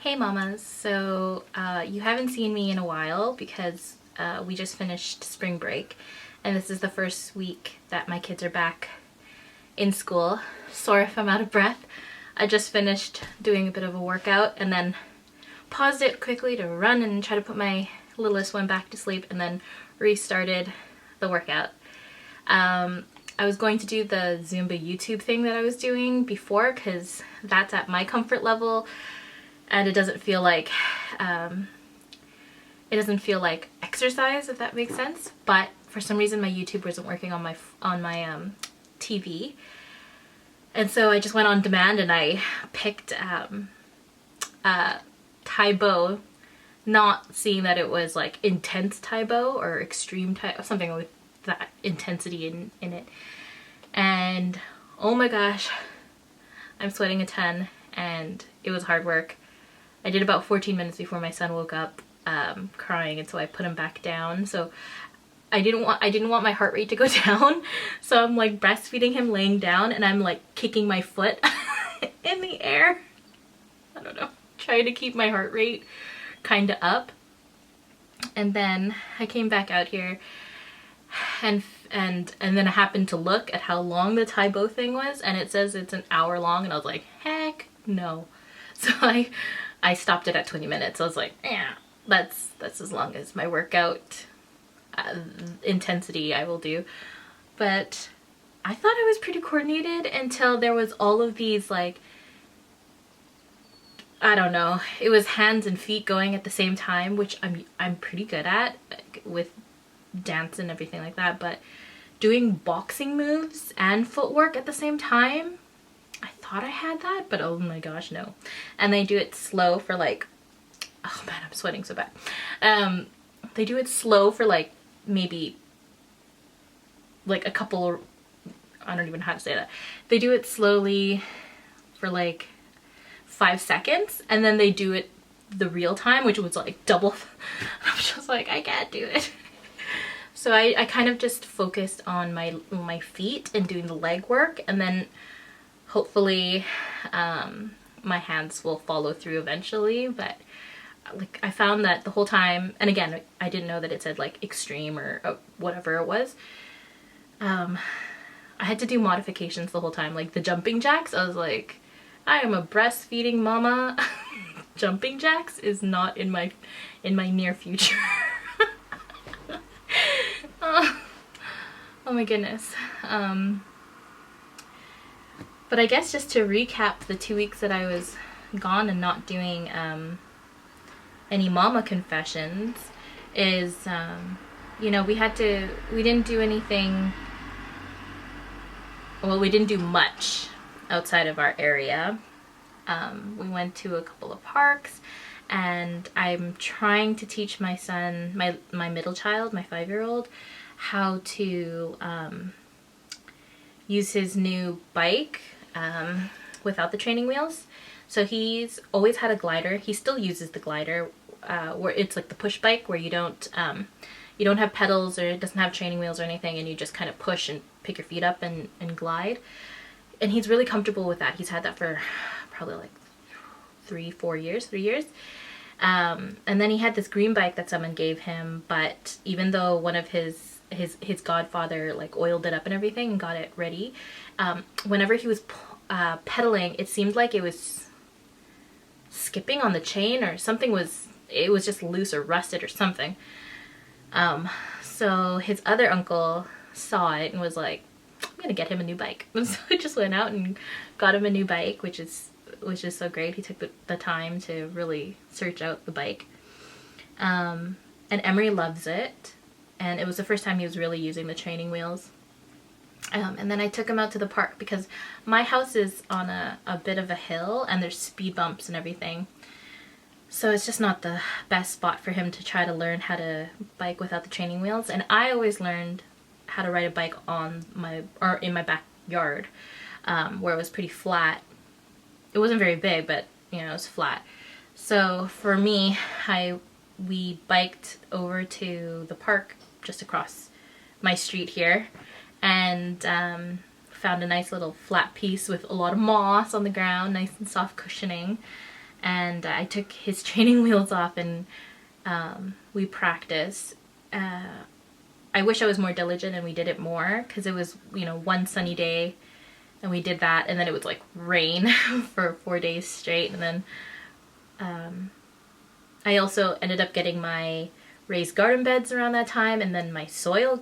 Hey mamas, so you haven't seen me in a while because we just finished spring break and this is the first week that my kids are back in school. Sorry if I'm out of breath. I just finished doing a bit of a workout and then paused it quickly to run and try to put my littlest one back to sleep and then restarted the workout. I was going to do the Zumba YouTube thing that I was doing before because that's at my comfort level. And it doesn't feel like exercise, if that makes sense. But for some reason, my YouTube wasn't working on my TV, and so I just went on demand and I picked Tae Bo, not seeing that it was like intense Tae Bo or extreme Tae, something with that intensity in it. And oh my gosh, I'm sweating a ton, and it was hard work. I did about 14 minutes before my son woke up crying, and so I put him back down. So I didn't want my heart rate to go down, so I'm like breastfeeding him laying down and I'm like kicking my foot in the air. I don't know, trying to keep my heart rate kind of up. And then I came back out here and then I happened to look at how long the Tae Bo thing was, and it says it's an hour long, and I was like, heck no. So I stopped it at 20 minutes. I was like, yeah, that's as long as my workout intensity I will do. But I thought I was pretty coordinated until there was all of these, like, I don't know, it was hands and feet going at the same time, which I'm pretty good at, like, with dance and everything like that. But doing boxing moves and footwork at the same time, I thought I had that, but oh my gosh, no. And they do it slow for like, oh man, I'm sweating so bad. They do it slow for like maybe like a couple, I don't even know how to say that. They do it slowly for like 5 seconds, and then they do it the real time, which was like double. I'm just like, I can't do it. So I kind of just focused on my feet and doing the leg work, and then hopefully my hands will follow through eventually. But like I found that the whole time, and again, I didn't know that it said like extreme or whatever it was. I had to do modifications the whole time, like the jumping jacks. I was like, I am a breastfeeding mama. Jumping jacks is not in my near future. Oh my goodness. But I guess just to recap the 2 weeks that I was gone and not doing any mama confessions is, you know, we didn't do anything, well, we didn't do much outside of our area. We went to a couple of parks, and I'm trying to teach my son, my middle child, my 5-year-old, how to use his new bike without the training wheels. So he's always had a glider. He still uses the glider, where it's like the push bike, where you don't have pedals, or it doesn't have training wheels or anything, and you just kind of push and pick your feet up and glide. And he's really comfortable with that. He's had that for probably like 3 years. And then he had this green bike that someone gave him, but even though one of his godfather like oiled it up and everything and got it ready, whenever he was pedaling, it seemed like it was skipping on the chain, or something it was just loose or rusted or something. So his other uncle saw it and was like, I'm gonna get him a new bike. And so I just went out and got him a new bike, which is so great. He took the time to really search out the bike. And Emery loves it. And it was the first time he was really using the training wheels. And then I took him out to the park because my house is on a bit of a hill, and there's speed bumps and everything. So it's just not the best spot for him to try to learn how to bike without the training wheels. And I always learned how to ride a bike in my backyard, where it was pretty flat. It wasn't very big, but you know, it was flat. So for me, we biked over to the park just across my street here, and found a nice little flat piece with a lot of moss on the ground, nice and soft cushioning, and I took his training wheels off, and we practiced. I wish I was more diligent and we did it more, because it was, you know, one sunny day and we did that, and then it was like rain for 4 days straight. And then I also ended up getting my raised garden beds around that time, and then my soil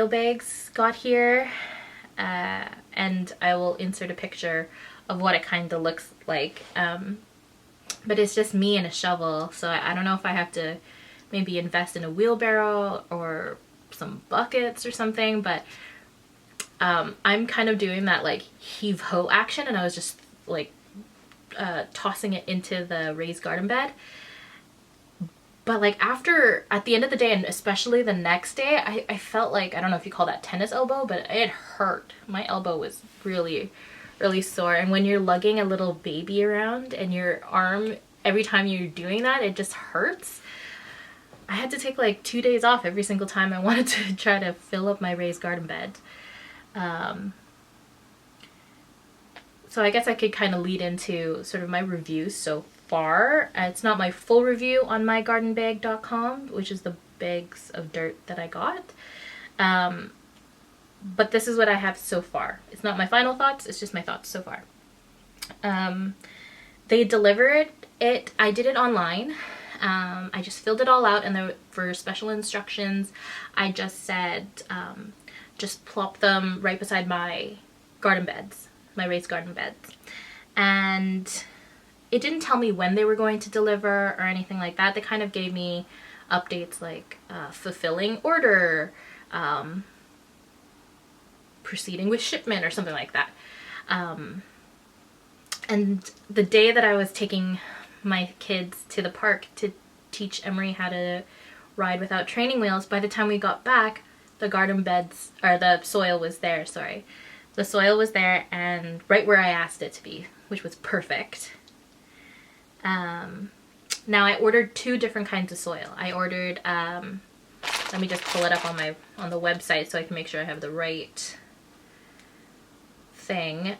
bags got here, and I will insert a picture of what it kind of looks like, but it's just me and a shovel, so I don't know if I have to maybe invest in a wheelbarrow or some buckets or something, but I'm kind of doing that like heave-ho action, and I was just like tossing it into the raised garden bed. But like at the end of the day, and especially the next day, I felt like, I don't know if you call that tennis elbow, but it hurt. My elbow was really, really sore. And when you're lugging a little baby around and your arm, every time you're doing that, it just hurts. I had to take like 2 days off every single time I wanted to try to fill up my raised garden bed. So I guess I could kind of lead into sort of my review so far. It's not my full review on mygardenbag.com, which is the bags of dirt that I got. But this is what I have so far. It's not my final thoughts, it's just my thoughts so far. They delivered it. I did it online. I just filled it all out, and for special instructions, I just said, just plop them right beside my garden beds, my raised garden beds. And it didn't tell me when they were going to deliver or anything like that. They kind of gave me updates like fulfilling order, proceeding with shipment, or something like that. And the day that I was taking my kids to the park to teach Emery how to ride without training wheels, by the time we got back, the garden beds, or the soil was there, sorry. The soil was there, and right where I asked it to be, which was perfect. Now I ordered 2 different kinds of soil. I ordered, let me just pull it up on the website so I can make sure I have the right thing.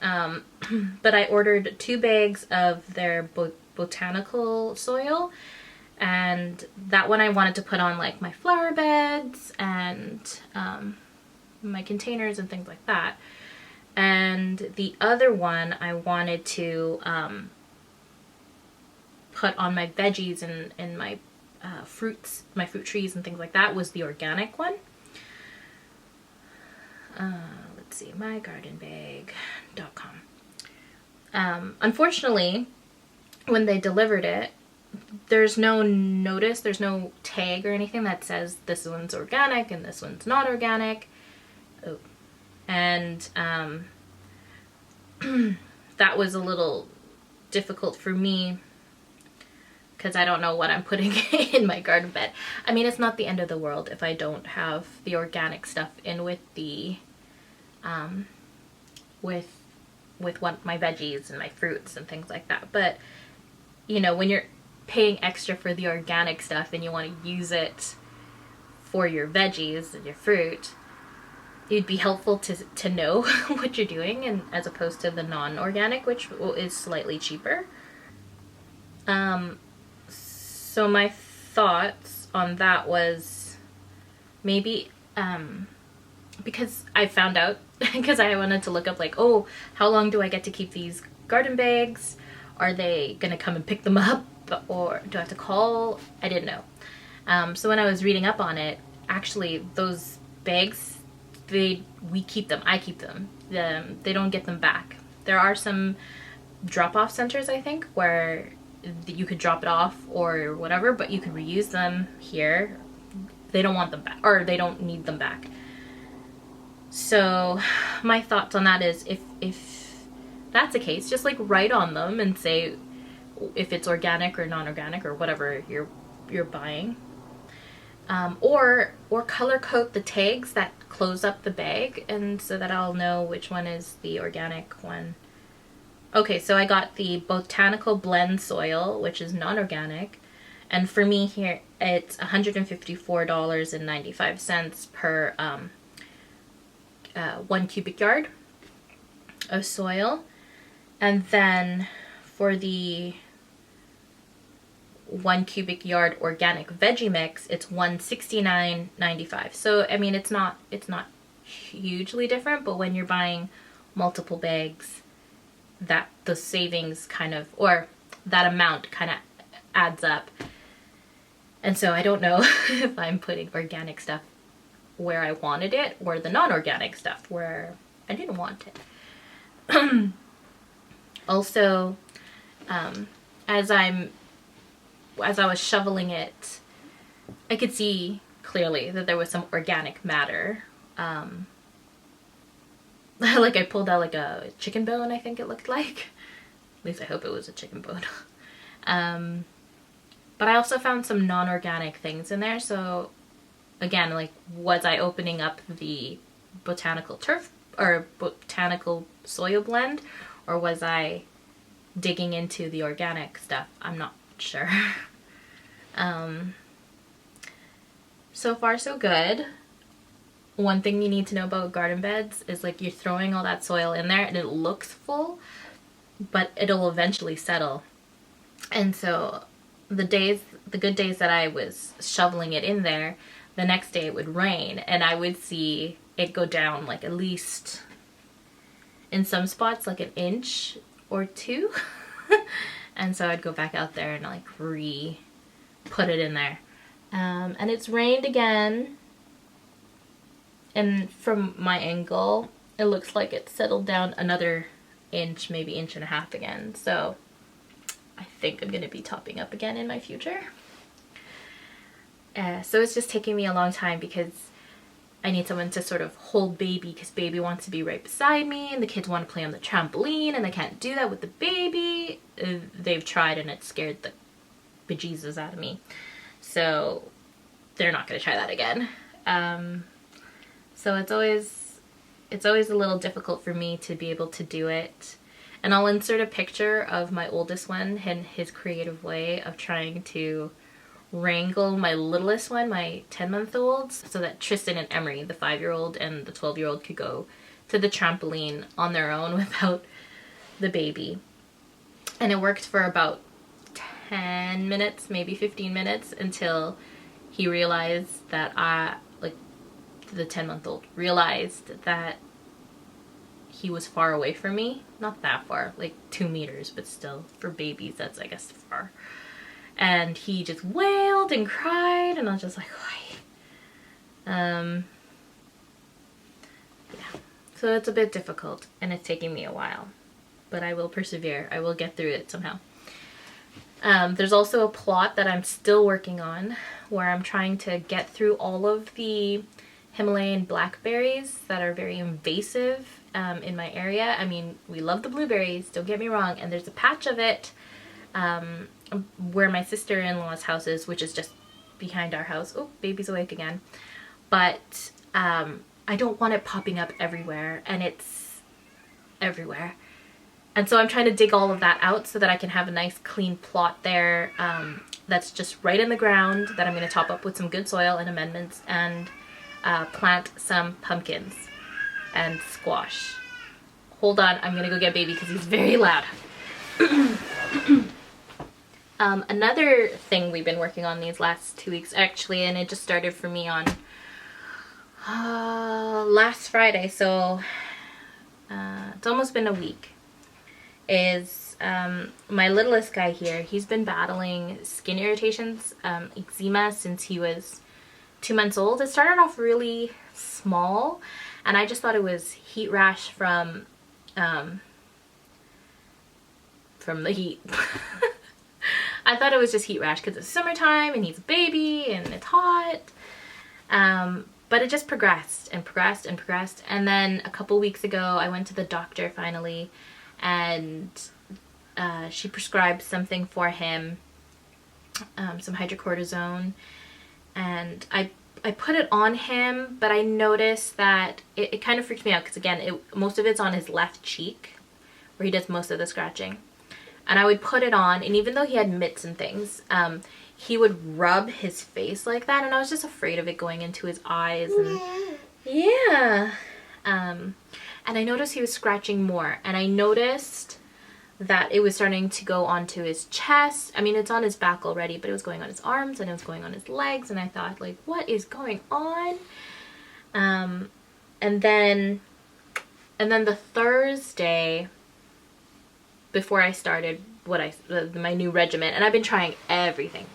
But I ordered 2 bags of their botanical soil, and that one I wanted to put on like my flower beds and my containers and things like that. And the other one I wanted to put on my veggies and my fruits, my fruit trees and things like that, was the organic one. Let's see, mygardenbag.com. Unfortunately, when they delivered it, there's no notice, there's no tag or anything that says this one's organic and this one's not organic. Oh. And that was a little difficult for me, because I don't know what I'm putting in my garden bed. I mean, it's not the end of the world if I don't have the organic stuff in with the with what my veggies and my fruits and things like that. But you know, when you're paying extra for the organic stuff and you want to use it for your veggies and your fruit, it'd be helpful to know what you're doing, and as opposed to the non-organic, which is slightly cheaper. So my thoughts on that was maybe, because I found out, because I wanted to look up like, oh, how long do I get to keep these garden bags? Are they gonna come and pick them up, or do I have to call? I didn't know. So when I was reading up on it, actually those bags, we keep them. I keep them. They don't get them back. There are some drop-off centers, I think, where you could drop it off or whatever, but you could reuse them here. They don't want them back, or they don't need them back. So my thoughts on that is, if that's the case, just like write on them and say if it's organic or non-organic or whatever you're buying. Or color code the tags that close up the bag, and so that I'll know which one is the organic one. Okay, so I got the botanical blend soil, which is non-organic, and for me here it's $154.95 per 1 cubic yard of soil. And then for the 1 cubic yard organic veggie mix, it's $169.95. So I mean, it's not hugely different, but when you're buying multiple bags, that the savings kind of, or that amount kind of adds up. And so I don't know if I'm putting organic stuff where I wanted it, or the non-organic stuff where I didn't want it. Also, as I was shoveling it, I could see clearly that there was some organic matter. Like I pulled out like a chicken bone, I think it looked like. At least I hope it was a chicken bone. But I also found some non-organic things in there. So again, like, was I opening up the botanical turf or botanical soil blend, or was I digging into the organic stuff? I'm not sure. So far so good. One thing you need to know about garden beds is, like, you're throwing all that soil in there and it looks full, but it'll eventually settle. And so the good days that I was shoveling it in there, the next day it would rain and I would see it go down like at least in some spots like an inch or two. And so I'd go back out there and like put it in there. And it's rained again. And from my angle, it looks like it's settled down another inch, maybe inch and a half again. So I think I'm going to be topping up again in my future. So it's just taking me a long time because I need someone to sort of hold baby, because baby wants to be right beside me and the kids want to play on the trampoline and they can't do that with the baby. They've tried and it scared the bejesus out of me. So they're not going to try that again. So it's always a little difficult for me to be able to do it. And I'll insert a picture of my oldest one and his creative way of trying to wrangle my littlest one, my 10-month-olds, so that Tristan and Emery, the 5-year-old and the 12-year-old, could go to the trampoline on their own without the baby. And it worked for about 10 minutes, maybe 15 minutes, until he realized that the 10-month-old realized that he was far away from me. Not that far, like 2 meters, but still, for babies, that's, I guess, far. And he just wailed and cried, and I was just like, why? Yeah. So it's a bit difficult, and it's taking me a while. But I will persevere. I will get through it somehow. There's also a plot that I'm still working on, where I'm trying to get through all of the Himalayan blackberries that are very invasive in my area. I mean, we love the blueberries, don't get me wrong, and there's a patch of it where my sister-in-law's house is, which is just behind our house. Oh, baby's awake again. But I don't want it popping up everywhere, and it's everywhere. And so I'm trying to dig all of that out so that I can have a nice clean plot there that's just right in the ground, that I'm going to top up with some good soil and amendments, and plant some pumpkins and squash. Hold on, I'm going to go get baby because he's very loud. Another thing we've been working on these last 2 weeks, actually, and it just started for me on last Friday, so it's almost been a week, is my littlest guy here. He's been battling skin irritations, eczema, since he was 2 months old. It started off really small, and I just thought it was heat rash from the heat. I thought it was just heat rash because it's summertime and he's a baby and it's hot. But it just progressed and progressed and progressed. And then a couple weeks ago, I went to the doctor finally, and she prescribed something for him, some hydrocortisone. And I put it on him, but I noticed that it kind of freaked me out because, again, most of it's on his left cheek where he does most of the scratching. And I would put it on, and even though he had mitts and things, he would rub his face like that, and I was just afraid of it going into his eyes. And yeah. And I noticed he was scratching more, and I noticed that it was starting to go onto his chest. I mean, it's on his back already, but it was going on his arms and it was going on his legs, and I thought, like, what is going on? And then the Thursday before I started my new regimen, and I've been trying everything,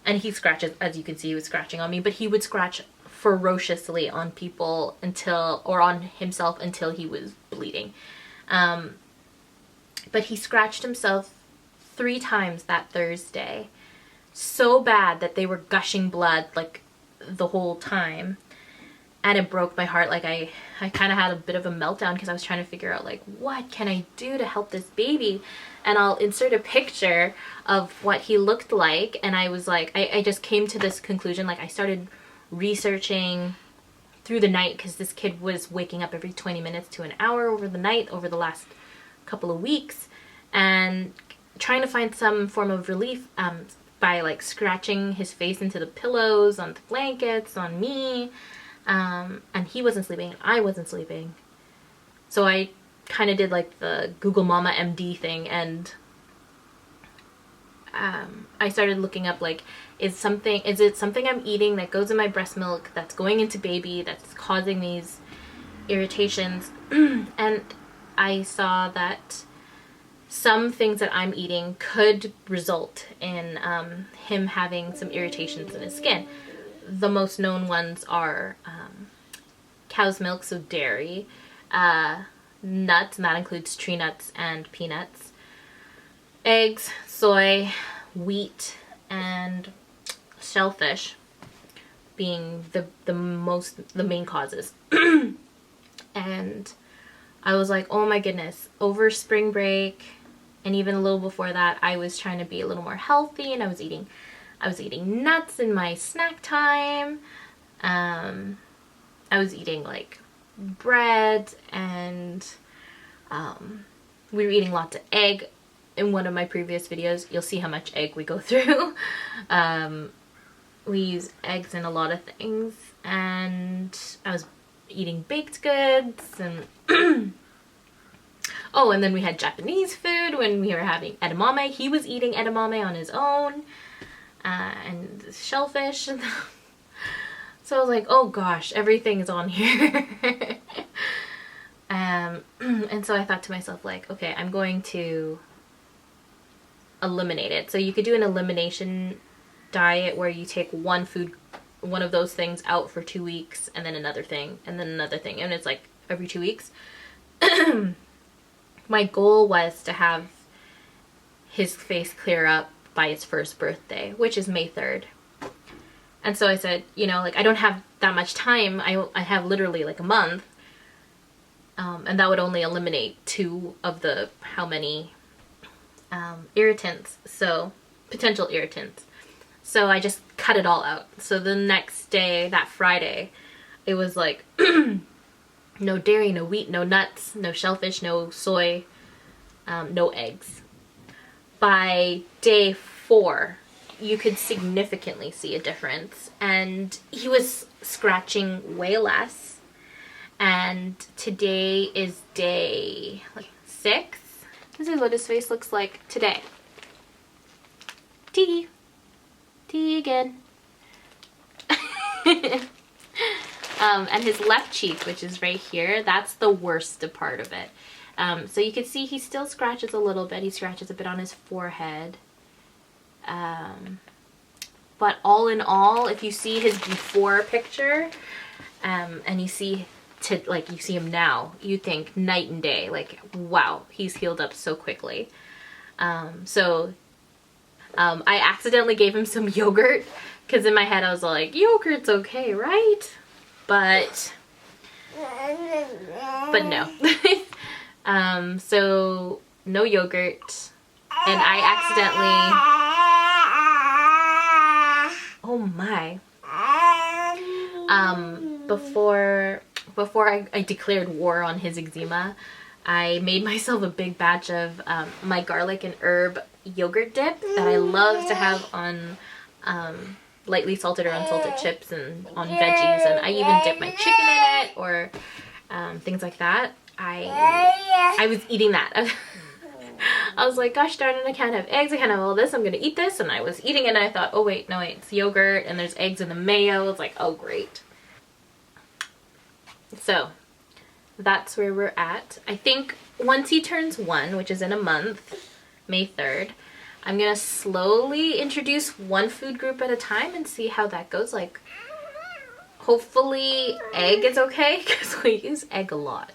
and he scratches, as you can see, he was scratching on me, but he would scratch ferociously on people or on himself until he was bleeding. But he scratched himself 3 times that Thursday, so bad that they were gushing blood like the whole time, and it broke my heart. Like I kind of had a bit of a meltdown because I was trying to figure out, like, what can I do to help this baby? And I'll insert a picture of what he looked like, and I was like, I just came to this conclusion. Like, I started researching through the night because this kid was waking up every 20 minutes to an hour over the night over the last couple of weeks, and trying to find some form of relief by like scratching his face into the pillows, on the blankets, on me, and he wasn't sleeping, I wasn't sleeping. So I kind of did like the Google Mama MD thing, and I started looking up, like, is it something I'm eating that goes in my breast milk that's going into baby that's causing these irritations? And I saw that some things that I'm eating could result in him having some irritations in his skin. The most known ones are cow's milk, so dairy, nuts, and that includes tree nuts and peanuts, eggs, soy, wheat, and shellfish being the main causes. And I was like, oh my goodness, over spring break and even a little before that, I was trying to be a little more healthy, and I was eating nuts in my snack time. I was eating like bread, and we were eating lots of egg. In one of my previous videos, you'll see how much egg we go through. We use eggs in a lot of things, and I was eating baked goods, and oh, and then we had Japanese food when we were having edamame. He was eating edamame on his own, and shellfish. So I was like, oh gosh, everything is on here. And so I thought to myself, like, okay, I'm going to eliminate it. So you could do an elimination diet where you take one of those things out for 2 weeks, and then another thing, and then another thing, and it's like every 2 weeks. My goal was to have his face clear up by his first birthday, which is May 3rd. And so I said, you know, like, I don't have that much time. I have literally like a month, and that would only eliminate 2 of the how many irritants, so potential irritants. So I just cut it all out. So the next day, that Friday, it was like no dairy, no wheat, no nuts, no shellfish, no soy, no eggs. By day 4, you could significantly see a difference, and he was scratching way less. And today is day 6. This is what his face looks like today. Tea again. And his left cheek, which is right here, that's the worst part of it. So you can see he still scratches a little bit. He scratches a bit on his forehead. But all in all, if you see his before picture, and you see him now, you think night and day. Like, wow, he's healed up so quickly. I accidentally gave him some yogurt, because in my head I was like, yogurt's okay, right? But no. So no yogurt, and I accidentally, oh my, before I declared war on his eczema, I made myself a big batch of my garlic and herb yogurt dip that I love to have on lightly salted or unsalted chips and on veggies, and I even dip my chicken in it, or things like that. I was eating that. I was like, gosh darn it, I can't have eggs, I can't have all this, I'm gonna eat this. And I was eating it and I thought, oh wait, no wait, it's yogurt and there's eggs in the mayo. It's like, oh great. So that's where we're at. I think once he turns 1, which is in a month, May 3rd, I'm gonna slowly introduce one food group at a time and see how that goes. Like, hopefully egg is okay, because we use egg a lot.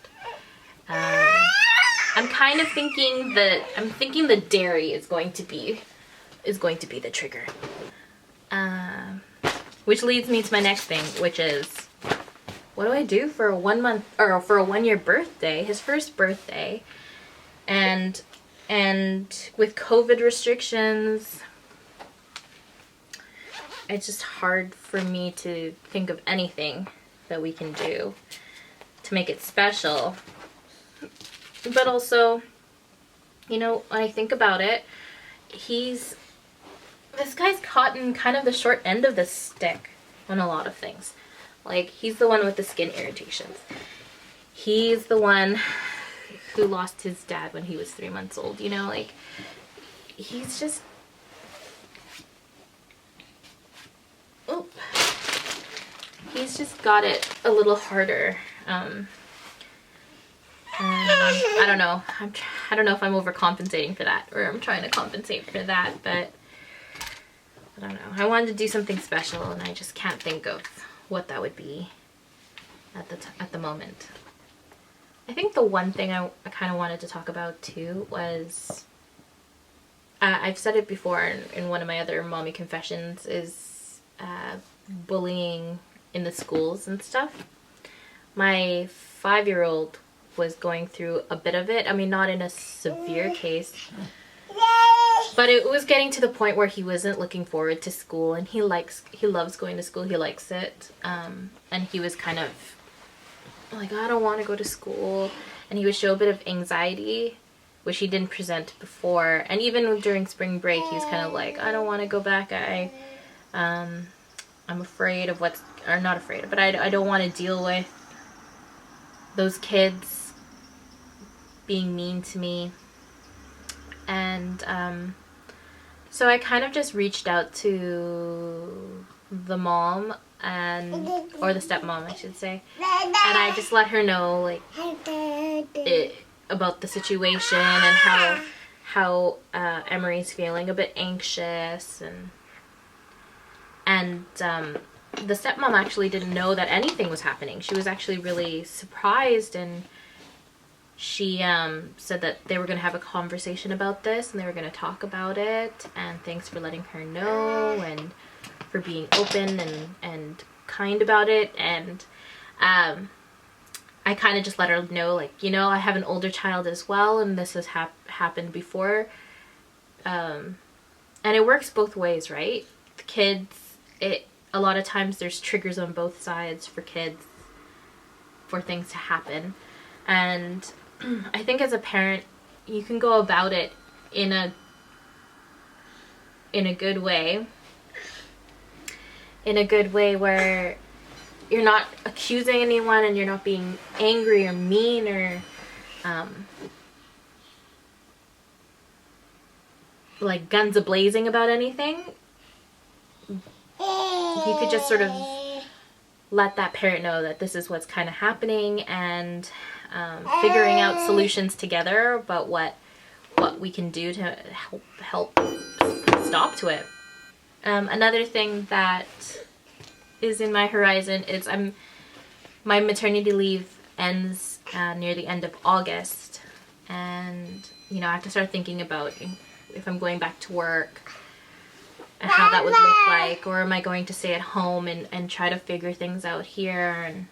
I'm kind of thinking that the dairy is going to be the trigger. Which leads me to my next thing, which is, what do I do for a 1 month or for a 1 year birthday, his first birthday, and with COVID restrictions, it's just hard for me to think of anything that we can do to make it special. But also, you know, when I think about it, this guy's caught in kind of the short end of the stick on a lot of things. Like, he's the one with the skin irritations. He's the one who lost his dad when he was 3 months old, you know, like, he's just, he's just got it a little harder. I don't know. I don't know if I'm overcompensating for that, or I'm trying to compensate for that, but I don't know. I wanted to do something special and I just can't think of what that would be at the moment. I think the one thing I kind of wanted to talk about too was, I've said it before in one of my other mommy confessions, is bullying in the schools and stuff. My 5-year-old was going through a bit of it. I mean, not in a severe case, but it was getting to the point where he wasn't looking forward to school, and he loves going to school, he likes it, and he was kind of like, I don't want to go to school, and he would show a bit of anxiety, which he didn't present before. And even during spring break, he was kind of like, I don't want to go back, I'm afraid of what's, or not afraid, but I don't want to deal with those kids being mean to me. And so I kind of just reached out to the mom, or the stepmom I should say, and I just let her know, like, about the situation and how Emery's feeling a bit anxious, and the stepmom actually didn't know that anything was happening. She was actually really surprised, and she said that they were going to have a conversation about this and they were going to talk about it, and thanks for letting her know and for being open and kind about it. And I kind of just let her know, like, you know, I have an older child as well, and this has happened before, and it works both ways, right? The kids, a lot of times there's triggers on both sides for kids for things to happen. And I think as a parent, you can go about it in a good way. In a good way where you're not accusing anyone and you're not being angry or mean or like guns a-blazing about anything. You could just sort of let that parent know that this is what's kind of happening, and figuring out solutions together about what we can do to help put a stop to it. Another thing that is in my horizon is my maternity leave ends near the end of August, and you know, I have to start thinking about if I'm going back to work and how that would look like, or am I going to stay at home and try to figure things out here. And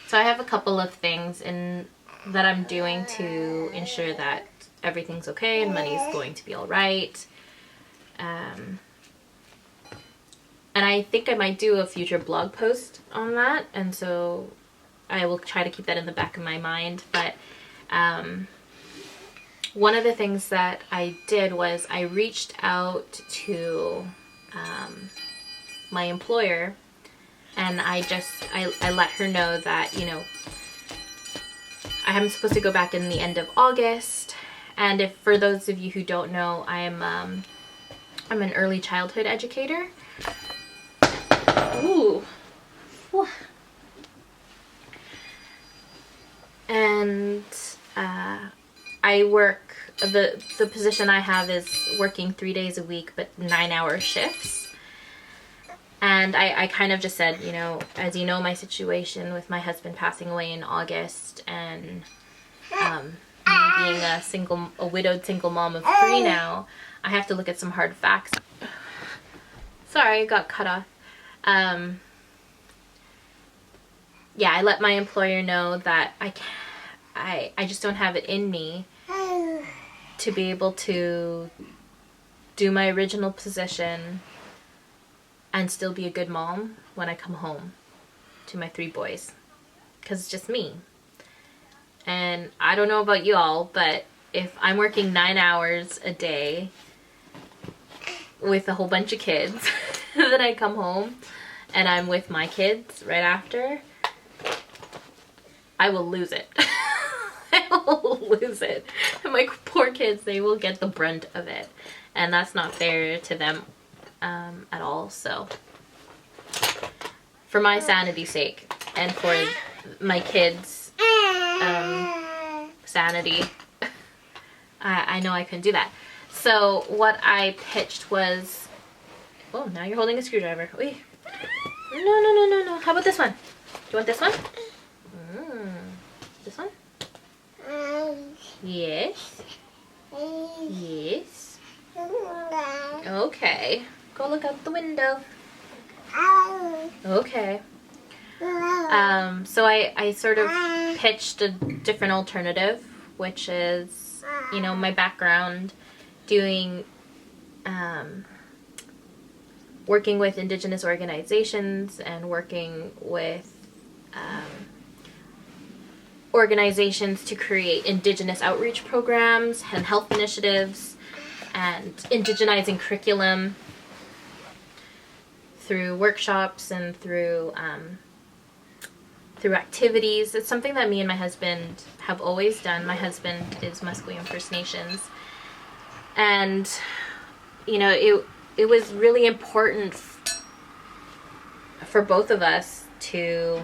so I have a couple of things that I'm doing to ensure that everything's okay and money's going to be all right. And I think I might do a future blog post on that, and so I will try to keep that in the back of my mind. But one of the things that I did was I reached out to my employer, and I let her know that, you know, I'm supposed to go back in the end of August, And if for those of you who don't know, I'm an early childhood educator. Ooh. Whew. And I work, the position I have is working 3 days a week, but 9-hour shifts. And I kind of just said, you know, as you know, my situation with my husband passing away in August, and me being a widowed single mom of 3 now, I have to look at some hard facts. Sorry, I got cut off. Yeah, I let my employer know that I just don't have it in me to be able to do my original position and still be a good mom when I come home to my 3 boys, because it's just me. And I don't know about you all, but if I'm working 9 hours a day with a whole bunch of kids, then I come home and I'm with my kids right after, I will lose it. I will lose it. And my poor kids, they will get the brunt of it. And that's not fair to them at all. So for my sanity's sake and for my kids' sanity, I know I couldn't do that. So what I pitched was, oh, now you're holding a screwdriver. Wait. No. How about this one? Do you want this one? This one? Yes. Yes. Okay. Go look out the window. Okay. So I sort of pitched a different alternative, which is, you know, my background doing, working with Indigenous organizations and working with organizations to create Indigenous outreach programs and health initiatives and indigenizing curriculum through workshops and through activities. It's something that me and my husband have always done. My husband is Musqueam First Nations, and you know, it was really important for both of us to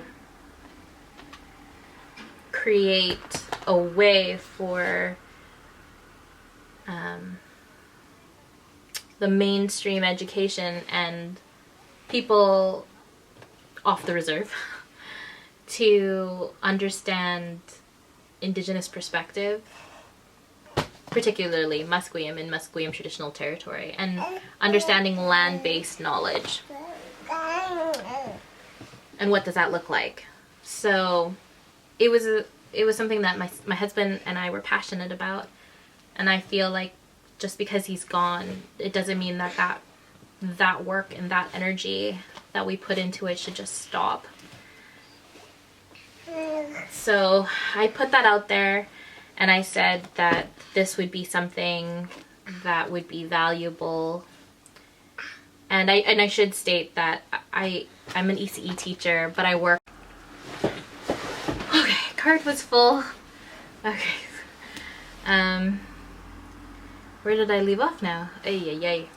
create a way for the mainstream education and people off the reserve to understand Indigenous perspective, particularly Musqueam and Musqueam traditional territory, and understanding land-based knowledge. And what does that look like? So it was something that my husband and I were passionate about, and I feel like just because he's gone, it doesn't mean that work and that energy that we put into it should just stop. So I put that out there, and I said that this would be something that would be valuable. And I should state that I'm an ECE teacher, but I work. Okay, card was full. Okay. Where did I leave off now? Ay.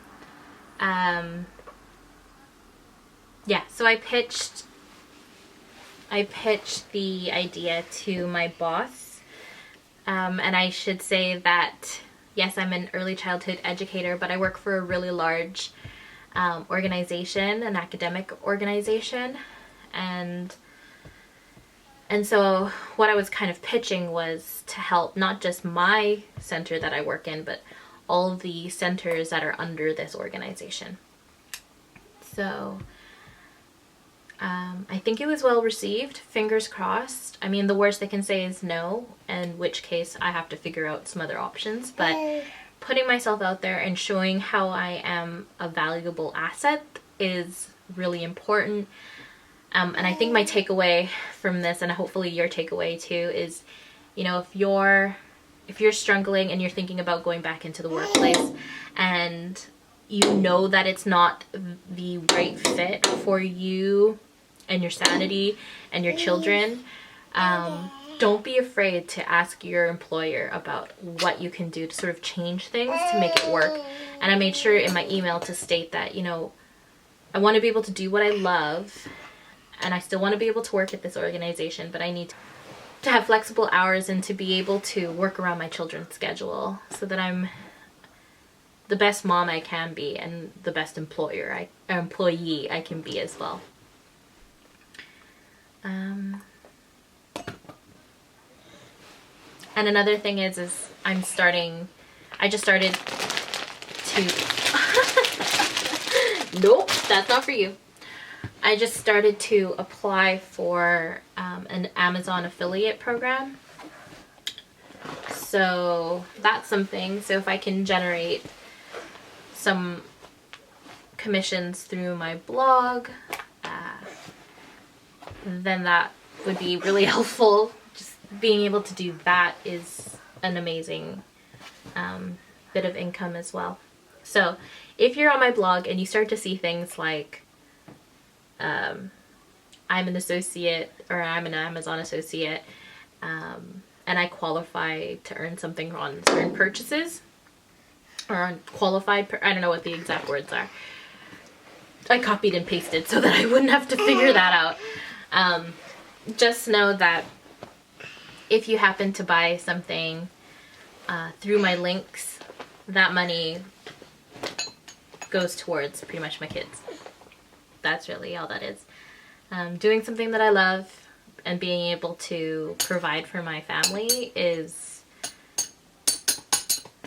Yeah, so I pitched the idea to my boss, and I should say that yes, I'm an early childhood educator, but I work for a really large organization, an academic organization, and so what I was kind of pitching was to help not just my center that I work in, but all the centers that are under this organization. So I think it was well received, fingers crossed. I mean, the worst they can say is no, in which case I have to figure out some other options, but putting myself out there and showing how I am a valuable asset is really important. And I think my takeaway from this, and hopefully your takeaway too, is, you know, if you're struggling and you're thinking about going back into the workplace and you know that it's not the right fit for you and your sanity and your children, don't be afraid to ask your employer about what you can do to sort of change things to make it work. And I made sure in my email to state that, you know, I want to be able to do what I love, and I still want to be able to work at this organization, but I need to have flexible hours and to be able to work around my children's schedule so that I'm the best mom I can be and the best employee I can be as well. And another thing is I just started to nope, that's not for you. I just started to apply for an Amazon affiliate program. So that's something. So if I can generate some commissions through my blog, then that would be really helpful. Just being able to do that is an amazing bit of income as well. So if you're on my blog and you start to see things like I'm an associate, or I'm an Amazon associate, and I qualify to earn something on certain purchases, or on qualified, I don't know what the exact words are. I copied and pasted so that I wouldn't have to figure that out. Just know that if you happen to buy something through my links, that money goes towards pretty much my kids. That's really all that is. Doing something that I love and being able to provide for my family is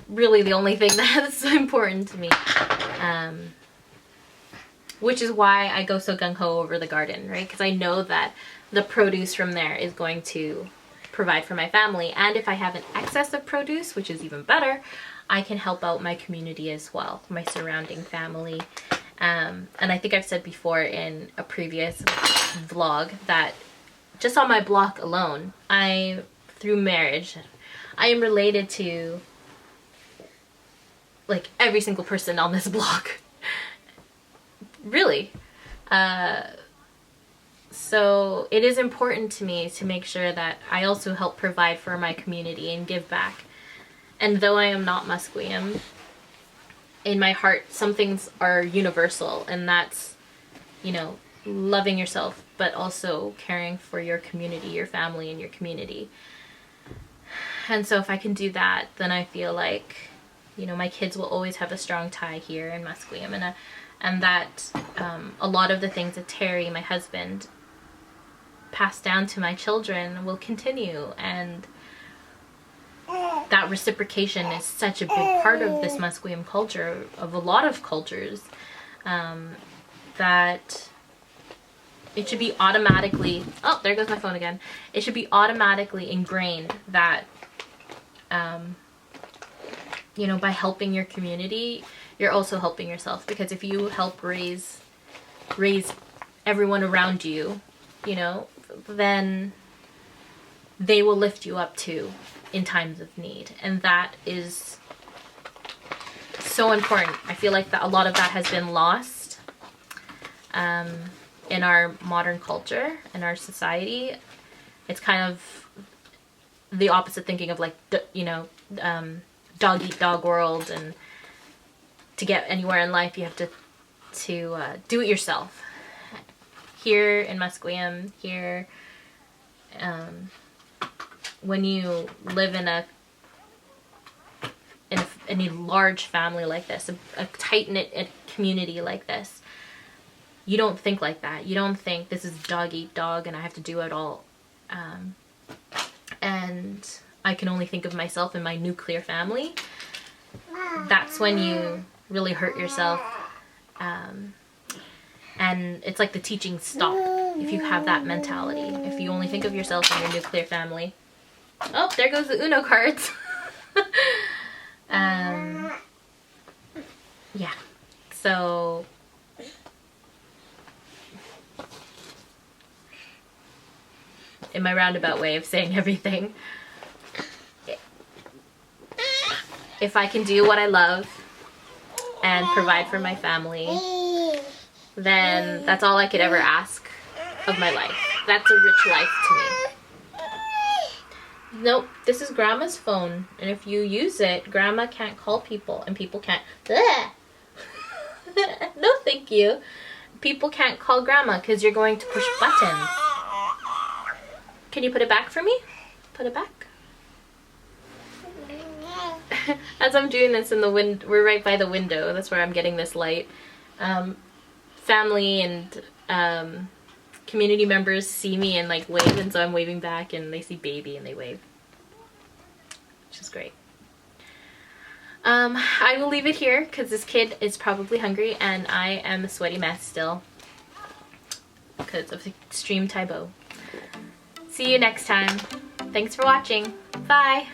really the only thing that's important to me. Which is why I go so gung-ho over the garden, right? Because I know that the produce from there is going to provide for my family. And if I have an excess of produce, which is even better, I can help out my community as well, my surrounding family. And I think I've said before in a previous vlog that just on my block alone, through marriage, I am related to like every single person on this block. Really. So it is important to me to make sure that I also help provide for my community and give back. And though I am not Musqueam, in my heart, some things are universal, and that's, you know, loving yourself, but also caring for your community, your family, and your community. And so if I can do that, then I feel like, you know, my kids will always have a strong tie here in Musqueam, and that a lot of the things that Terry, my husband, passed down to my children will continue, and that reciprocation is such a big part of this Musqueam culture, of a lot of cultures, that it should be automatically, oh, there goes my phone again. It should be automatically ingrained that, you know, by helping your community, you're also helping yourself. Because if you help raise everyone around you, you know, then they will lift you up too in times of need. And that is so important. I feel like that a lot of that has been lost in our modern culture, in our society. It's kind of the opposite thinking of like, you know, dog eat dog world, and to get anywhere in life you have to do it yourself. Here in Musqueam, here, when you live in a large family like this, a tight-knit community like this, you don't think like that. You don't think this is dog eat dog and I have to do it all. And I can only think of myself and my nuclear family. That's when you really hurt yourself. And it's like the teachings stop if you have that mentality. If you only think of yourself and your nuclear family. Oh, there goes the Uno cards. Yeah. So in my roundabout way of saying everything, if I can do what I love and provide for my family, then that's all I could ever ask of my life. That's a rich life to me. Nope, this is Grandma's phone. And if you use it, Grandma can't call people. And people can't... No, thank you. People can't call Grandma because you're going to push buttons. Can you put it back for me? Put it back. As I'm doing this in the wind, we're right by the window. That's where I'm getting this light. Family and community members see me and like wave, and so I'm waving back, and they see baby and they wave, which is great. I will leave it here because this kid is probably hungry and I am a sweaty mess still because of the extreme Tybo. See you next time. Thanks for watching. Bye.